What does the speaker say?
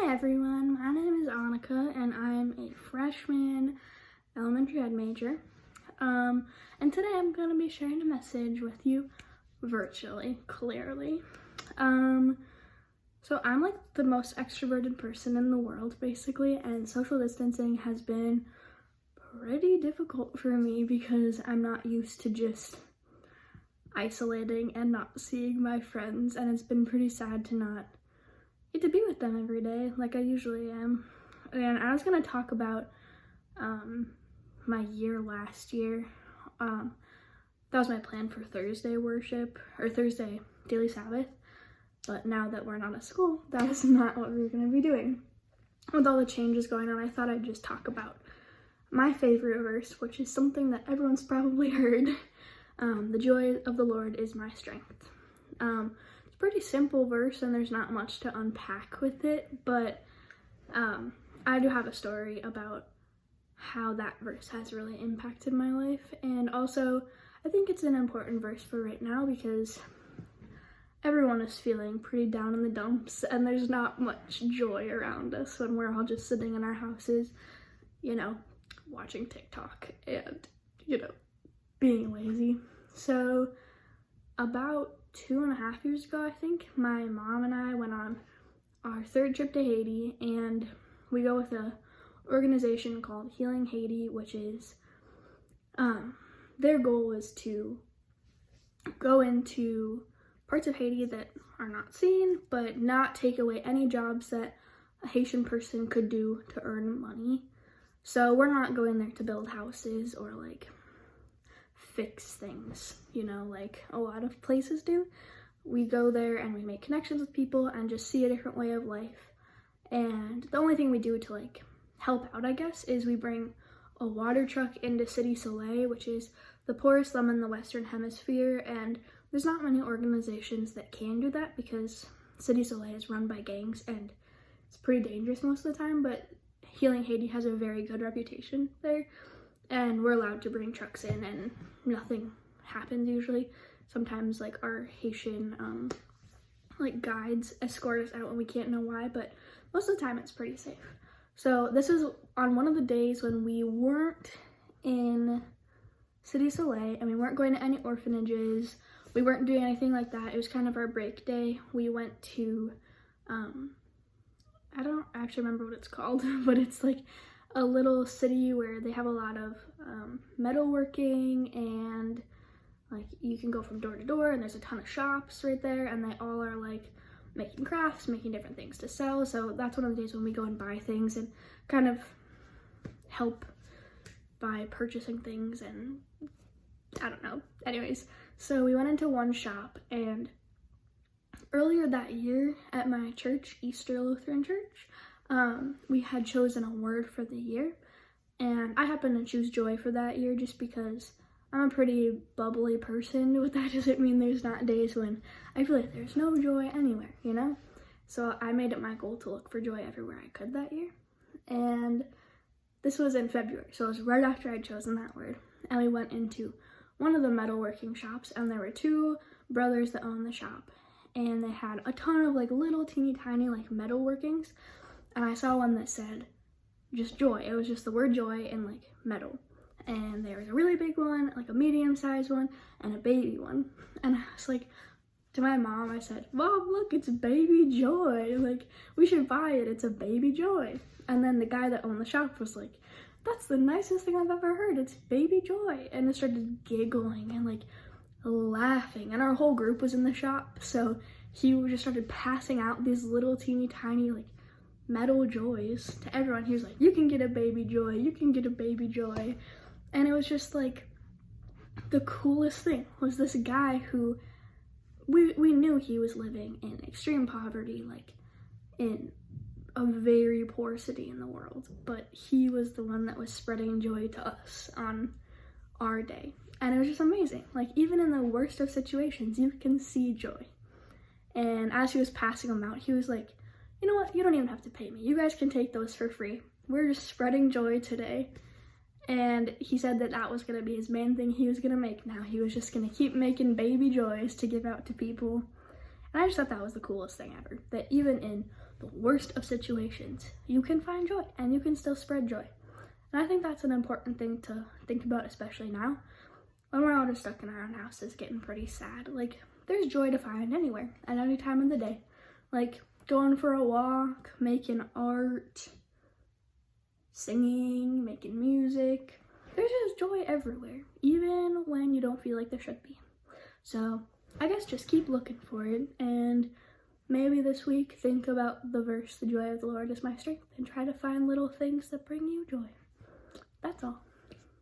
Hi everyone, my name is Annika and I'm a freshman elementary ed major. And today I'm going to be sharing a message with you virtually, clearly. So I'm like the most extroverted person in the world basically, and social distancing has been pretty difficult for me because I'm not used to just isolating and not seeing my friends, and it's been pretty sad to not get to be with them every day like I usually am. And I was gonna talk about my year last year. That was my plan for Thursday worship, or Thursday daily Sabbath, but now that we're not at school, that is not what we're gonna be doing. With all the changes going on, I thought I'd just talk about my favorite verse, which is something that everyone's probably heard. The joy of the Lord is my strength. It's a pretty simple verse and there's not much to unpack with it, but I do have a story about how that verse has really impacted my life. And also, I think it's an important verse for right now because everyone is feeling pretty down in the dumps and there's not much joy around us when we're all just sitting in our houses, watching TikTok and, being lazy. So about 2.5 years ago, I think, my mom and I went on our third trip to Haiti, and we go with a organization called Healing Haiti, which is, their goal is to go into parts of Haiti that are not seen, but not take away any jobs that a Haitian person could do to earn money. So we're not going there to build houses or fix things, like a lot of places do. We go there and we make connections with people and just see a different way of life. And the only thing we do to help out, I guess, is we bring a water truck into Cité Soleil, which is the poorest slum in the Western Hemisphere. And there's not many organizations that can do that because Cité Soleil is run by gangs and it's pretty dangerous most of the time, but Healing Haiti has a very good reputation there. And we're allowed to bring trucks in and nothing happens usually. Sometimes our Haitian guides escort us out and we can't know why, but most of the time it's pretty safe. So this is on one of the days when we weren't in Cité Soleil and we weren't going to any orphanages. We weren't doing anything like that. It was kind of our break day. We went to, I don't actually remember what it's called, but it's a little city where they have a lot of metalworking, and you can go from door to door and there's a ton of shops right there, and they all are making crafts, making different things to sell. So that's one of the days when we go and buy things and kind of help by purchasing things, and I don't know. Anyways, so we went into one shop, and earlier that year at my church, Easter Lutheran Church, we had chosen a word for the year, and I happened to choose joy for that year just because I'm a pretty bubbly person, but that doesn't mean there's not days when I feel like there's no joy anywhere, So I made it my goal to look for joy everywhere I could that year, and this was in February, so it was right after I'd chosen that word, and we went into one of the metalworking shops, and there were two brothers that owned the shop, and they had a ton of little teeny tiny metal workings. And I saw one that said just joy. It was just the word joy in metal. And there was a really big one, a medium-sized one, and a baby one. And I was to my mom, I said, "Mom, look, it's baby joy. We should buy it. It's a baby joy." And then the guy that owned the shop was like, "That's the nicest thing I've ever heard. It's baby joy." And they started giggling and laughing. And our whole group was in the shop. So he just started passing out these little teeny tiny metal joys to everyone. He was like, "You can get a baby joy, you can get a baby joy." And it was just the coolest thing was this guy who we knew he was living in extreme poverty, in a very poor city in the world, but he was the one that was spreading joy to us on our day. And it was just amazing. Even in the worst of situations, you can see joy. And as he was passing them out, he was like, "You know what? You don't even have to pay me. You guys can take those for free. We're just spreading joy today." And he said that that was going to be his main thing he was going to make now. He was just going to keep making baby joys to give out to people. And I just thought that was the coolest thing ever. That even in the worst of situations, you can find joy and you can still spread joy. And I think that's an important thing to think about, especially now when we're all just stuck in our own houses getting pretty sad. Like, there's joy to find anywhere at any time of the day. Like going for a walk, making art, singing, making music. There's just joy everywhere, even when you don't feel like there should be. So I guess just keep looking for it, and maybe this week think about the verse, "The joy of the Lord is my strength," and try to find little things that bring you joy. That's all.